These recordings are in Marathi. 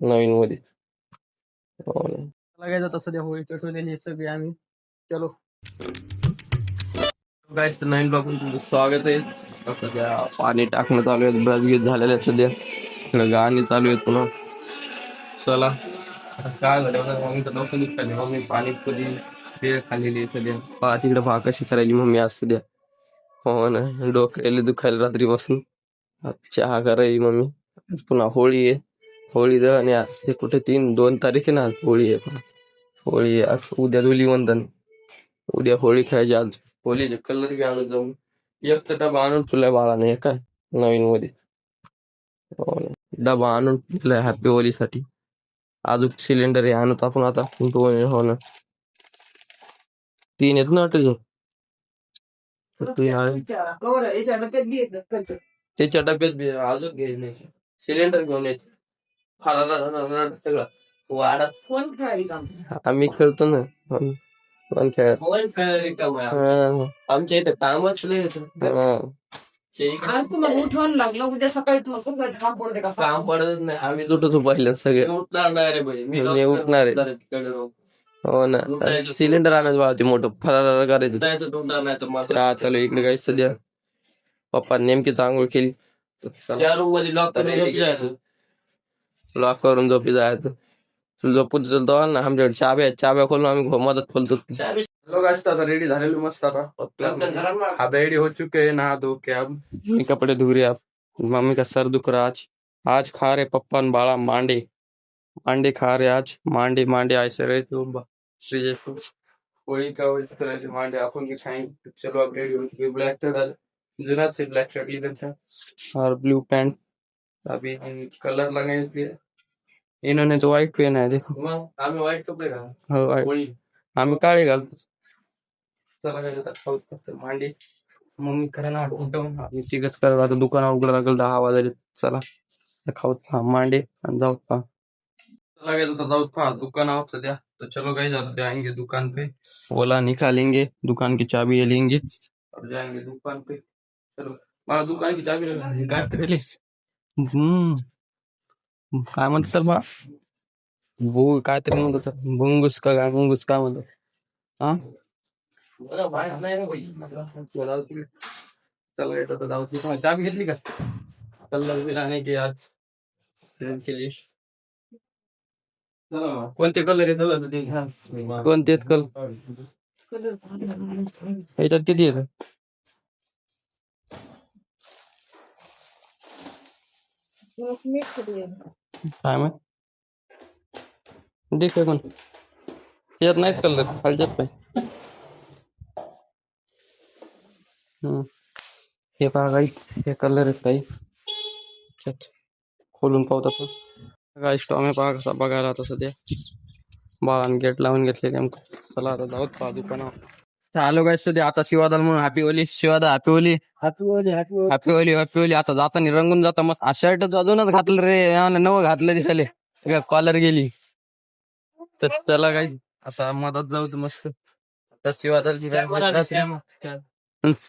नवीन मध्ये. हो ना. लागायचं तसं त्या होळी पेटवलेली सगळे आम्ही. चलो गाईस, तर नवीन बघून तुमचं स्वागत आहे. सध्या पाणी टाकणं चालू आहे, ब्रश घेत झालेलं आहे सध्या. सगळं गाणी चालू आहेत पुन्हा. चला आता काय झालं, मम्मी तर नव्हतं निघताली. मम्मी पाणीपुरी भेळ खाल्लेली आहे सध्या. पहा तिकडे पहा कशी करायली मम्मी आज सध्या. हो ना, डोक्याला दुखायला रात्रीपासून. आज चहा करायली मम्मी. आज पुन्हा होळी आहे. होळी आणि आज हे कुठे 2 तारीख आहे ना, आज होळी आहे. होळी आहे आज, उद्या धुलीवंदन. उद्या होळी खेळायची. आज होळीचे कलर बी आणून जाऊन एक तर डबा आणून तुला बाळाने हे काय नवीन मध्ये. हो ना. डबा आणून ठेवलाय हॅपी होलीसाठी. अजून सिलेंडर हे आणत आपण आता. हो ना, 3 आहेत ना वाटतं. त्याच्या डब्यात बी अजून घ्यायचे नाही. सिलेंडर घेऊन यायचे. सगळं वाढत आम्ही खेळतो ना. पण खेळत आमच्या इथे कामच लय येतं. आज तुम्हाला उठवायला लागलं, उद्या सकाळी तुम्हाला काम पडते का? काम पडतच नाही. आम्ही उठतो पहिलं सगळे. उठणार नाही रे भाई, मी उठणार आहे. हो ना, सिलेंडर आणायचं बाबा ते मोठं फरार करायचं. हा चालू इकडे काही सध्या पप्पा नेमकीच आंघोळ केली. रूम मध्ये लॉक करून झोपी जायचं. झोपून चलतो ना, आमच्याकडे चाब्या खोलून आम्ही मदत खोलतो. लोग आता रेडी झालेलो मस्त. आता रेडी हो चुके हैं, नहा धो के अब कपड़े धो रहे आप. मम्मी का सर दुख रहा आज. आज खा रहे पप्पा न बाळा मांडे खा रहे आज. मांडे ऐसे रहे थे होळी का मांडे अपन भी खाएंगे. चलो अब रेडी हो चुके. ब्लैक शर्ट जुनाद से ब्लैक शर्ट इधर था और ब्लू पैंट. अभी कलर लगाए. इन्होंने तो व्हाइट पहना है देखो. आम्ही व्हाइट कपडे घालतो. हो व्हाइट. आम्ही काळे घालतो. चला मांडी मम्मी करा ना उठवून तिकच करा. आता दुकान उघडं लागेल 10 वाजले. चला खाऊ मांडे आणि जाऊ पहा. चला जाऊ पहा दुकानावर सध्या. तो चलो गाइस अब जाएंगे दुकान पे. ओला निकालेंगे, दुकान की चाबी लेंगे और जाएंगे दुकान पे. चलो मला दुकान की चाबी काय केली. काय म्हणतात बा, काहीतरी म्हणतो भुंगूस का काय मुंगूस काय म्हणतो. हा चला येतो जाऊ. चाबी घेतली का कलर बिलाने की आज केली. कोणते कलर आहे कोणते कलर याच्यात किती येत काय मग देख कोण यात नाहीच कलर खालच्यात पाय. हे पहा काही हे कलर आहेत काही. खोलून पाहत आपण काय स्टॉम पहा कसा बघायला. आता सध्या बाळाने गेट लावून घेतले नेमकं. चला आता जाऊत पहा दुकानावर. चालू काय सध्या आता शिवादाल म्हणून हॅपी होली. शिवादा हॅपी होली. हॅपी होली. आता जाताना रंगून जाता मस्त. शर्ट अजूनच घातलं रे, नवं घातलं दिसाले. कॉलर गेली तर चला काही आता मदत जाऊ तर मस्त. आता शिवादाल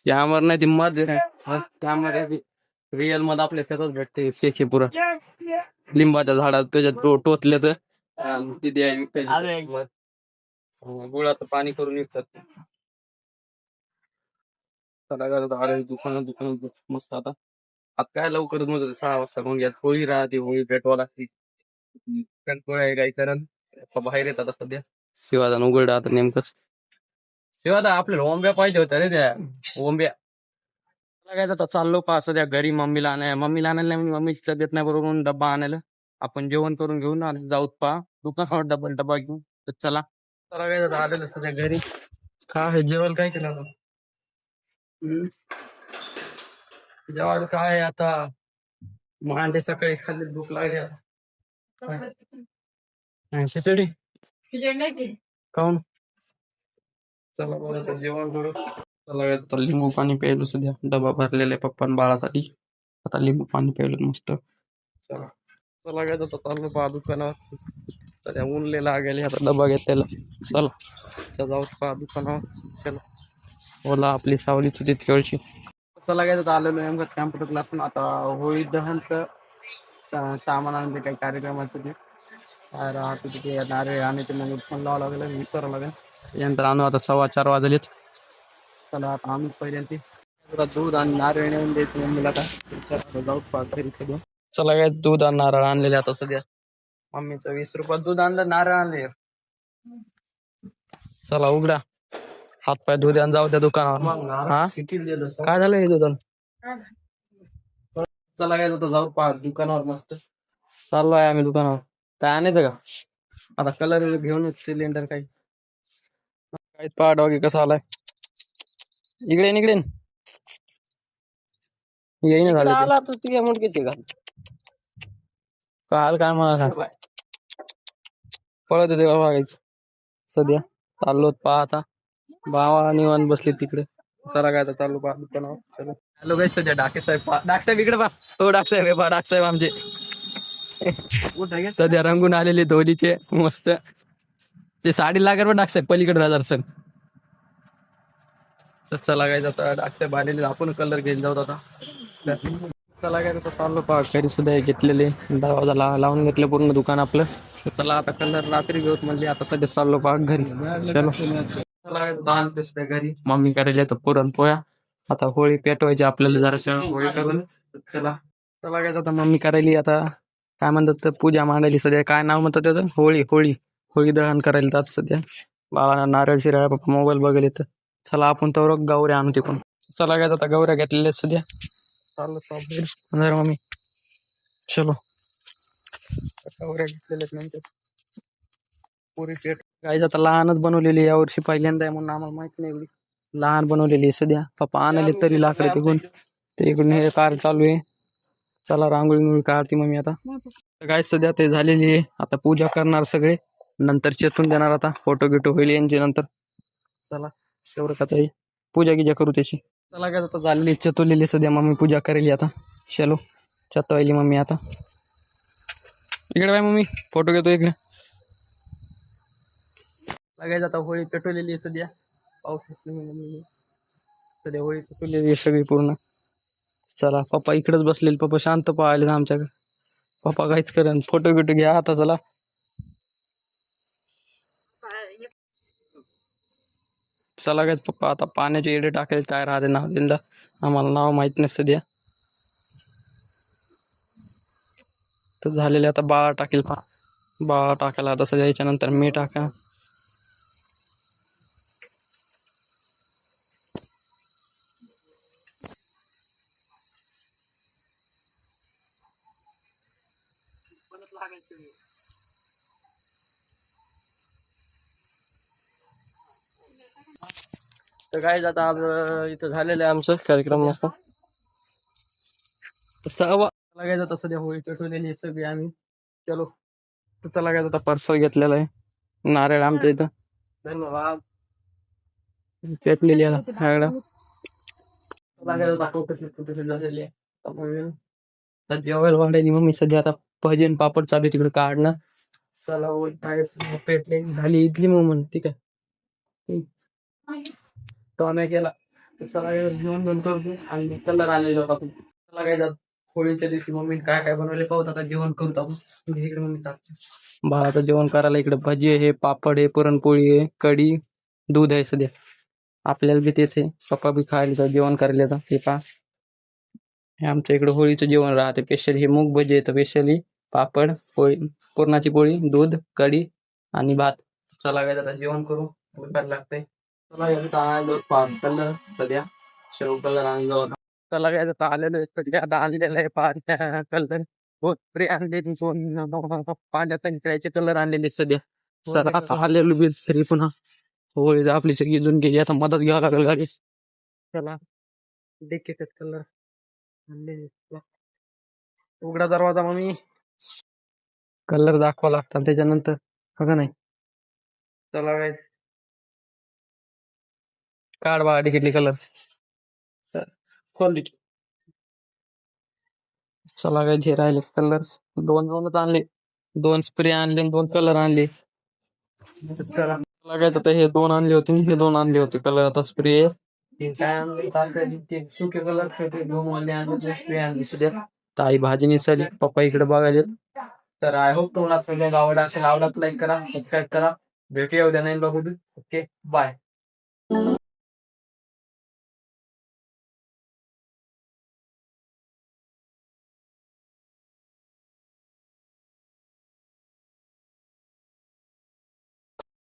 त्यावर नाही ती मध त्यामध्ये रिअल मध्ये आपल्या शेतात भेटते. शेके पुरा लिंबाच्या झाडात त्याच्यात टोचले तर गुळाचं पाणी करून विकतात. दुकान मस्त. आता काय लवकरच मग 6 वाजता मग यात होळी राहते. होळी पेटवा लागते. काही कारण बाहेर येतात सध्या. शिवादान उघड आता नेमकंच. शिवादा आपल्याला ओंब्या पाहिजे होत्या रे, त्या ओंब्या काय आता चाललो पा सध्या घरी. मम्मीला आणायला नाही. मम्मीची तब्येत नाही बरोबर म्हणून डब्बा आणायला. आपण जेवण करून घेऊन आणि जाऊत पा दुकानावर डबा घेऊन. तर चला काय आलेलं सध्या घरी. काय जेवण काय केलं जेवायला काय आता मांडे सकाळी खाल्ले. भूक लागली आता. खिचडी खाऊन चला बरं जेवण करू. चला लिंबू पाणी प्यायलो सध्या. डबा भरलेला आहे पप्पा बाळासाठी. आता लिंबू पाणी प्यायलो मस्त. चला काय चाललो पहा दुकानावर. सध्या ऊनले लागेल. आता डबा घेतलेला. चला जाऊ पहा दुकानावर. चला ओला आपली सावलीची तितकी वेळची. चला काय आलेलो नेमकं कॅम्प्युटर क्लास. आता होळी दहनचं सामान आणले काही कार्यक्रमाचं ते काय राहते तिथे नारळ आणायचे मग फोन लावावं लागेल विचारावं लागेल त्यानंतर आणू आता 4:15 वाजलेत. चला आता आणूच पहिल्यांदा जरा दूध आणि नारळ नेऊन द्यायचं मम्मीला आता जाऊ घरी सगळं. चला काय दूध आणि नारळ आणलेले आता सध्या मम्मीचं 20 रुपयात दूध आणलं नारळ आणले. चला उघडा हातपाय धुऊ द्या आणि जाऊ त्या दुकानावर. हा काय झालं हे दुकान चला काय जातो जाऊ दुकानावर मस्त चाललो आहे आम्ही दुकानावर. काय आणायचं का आता कलर घेऊन सिलेंडर काही काही पहा डॉगी कसा आलाय इकडे इकडे येईन झालं तुझ्या मुडकीचे का काल काय मला पळत होते बाबा बघायचं सध्या चाललो पाहता बावा निवांत बसली तिकडे. चला काय चालू पहा दुकानावर. हॅलो गाईस सध्या डाके साहेब डाक साहेब इकडे पहा तो डाक साहेब पहा डाक साहेब आमचे सध्या रंगून आलेले धोनीचे मस्त ते साडी लागेल पण डाक साहेब पलीकडे राहणार सर. तर चला काय आता डाक साहेब आलेले आपण कलर घेऊन जाऊ आता. चला काय आता चाललो पहा घरी सुद्धा घेतलेले दरवाजा लावून घेतलं पूर्ण दुकान आपलं. चला आता कलर रात्री घेऊत म्हणजे आता सध्या चाललो पहा घरी. चलो चला घरी मम्मी करायला तर पुरणपोळ्या आता होळी पेटवायची आपल्याला जरा होळी करून. चला चला काय आता मम्मी करायली आता काय म्हणतात पूजा मांडायली सध्या काय नाव म्हणतात त्याचं होळी होळी होळी दहन करायला जात सध्या. बाळा नारळ शिराळ पप्पा मोबाईल बघायला तर चला आपण तर गौऱ्या आणू तिकडून. चला काय आता गौऱ्या घेतलेल्या सध्या चाललो मम्मी चलो गौऱ्या घेतलेल्या नंतर पुरी पेट काय आता लहानच बनवलेली यावर्षी पहिल्यांदा आहे म्हणून आम्हाला माहित नाही एवढी लहान बनवलेली सध्या पप्पा आणले तरी लाकडे तिकडून ते इकडून हे कार चालू आहे. चला रांगोळी काढते मग मी आता काय सध्या ते झालेली आहे आता पूजा करणार सगळे नंतर चेतून देणार आता फोटो गिटो होईल यांचे नंतर. चला तेवढं का पूजा गिजा करू त्याची. चला काय आता झालेली चतवलेली सध्या मम्मी पूजा करेली आता चलो चतवायली मम्मी आता इकडे बाय मम्मी फोटो घेतो इकडे. लागायचं आता होळी पेटवलेली सध्या पाऊस सध्या होळी पेटवलेली सगळी पूर्ण. चला पप्पा इकडेच बसलेले पप्पा शांत पाहिले ना आमच्याकडे पप्पा काहीच करेन फोटो बिटो घ्या आता. चला चला काय पप्पा आता पाण्याचे एडे टाकायचे काय राहते नाव दिंदा आम्हाला नाव माहित नाही सध्या. तर झालेले आता बाळा टाकेल बाळा टाकायला आता सध्या याच्यानंतर मी टाका. तर काय आता आज इथं झालेलं आहे आमचं कार्यक्रम मस्त लागायचं आता सध्या होळी पेटवलेली सगळी आम्ही. चलो तिथं लागायचं आता पार्सल घेतलेलं आहे नारळ आमच्या इथं धन्यवाद पेटलेली आहे जेवायला वाढायली मग मी सध्या आता भजन पापड चालू तिकडे काढणं. चला पेटले झाली इडली मग म्हण ठीक आहे टॉम्या केला चला जेवण बंद करतो आणि कलर आलेलो आपण. चला काय जात होळीच्या दिवशी मम्मी काय काय बनवले पाहत आता जेवण करू आपण इकडे मम्मी भावाचं जेवण करायला इकडे भजी आहे पापड आहे पुरणपोळी आहे कढी दूध आहे सध्या आपल्याला बी तेच आहे पप्पा बी खायला जेवण करायला आता हे पा हे आमच्या इकडे होळीचं जेवण राहते स्पेशल हे मूग भजी येतं स्पेशली पापड पोळी पुरणाची पोळी दूध कढी आणि भात. चला काय आता जेवण करू करायला लागतंय. कलर सध्या शेव कलर आणलो होता चला काय आता आलेलो आहे सध्या आता आणलेलं आहे कलर बहुत प्रे आणलेली पाण्यात खेळायचे कलर आणलेले सध्या. सर आता आलेलो बी तरी पुन्हा होळी आपली सगळी जुन गेली आता मदत घ्यावं लागेल गाडी. चला देखेत कलर उघडा दरवाजा मम्मी कलर दाखवा लागतात त्याच्यानंतर का नाही. चला काय काढ बघा तिकीटली कलर खोल. चला काय जे राहिले कलर दोनच आणले 2 स्प्रे आणले 2 कलर आणले. चला काय आता हे 2 आणले होते हे 2 आणले होते कलर आता स्प्रे काय आणले सुके कलर 2 आणले स्प्रे आणले सध्या तर आई भाजी निसाली, पप्पा इकडे बघायला. तर आय होप तुम्हाला सगळ्यांना आवडला असेल. आवडला लाईक करा, सबस्क्राईब करा. भेटूया उद्या नवीन बघू. Okay, bye.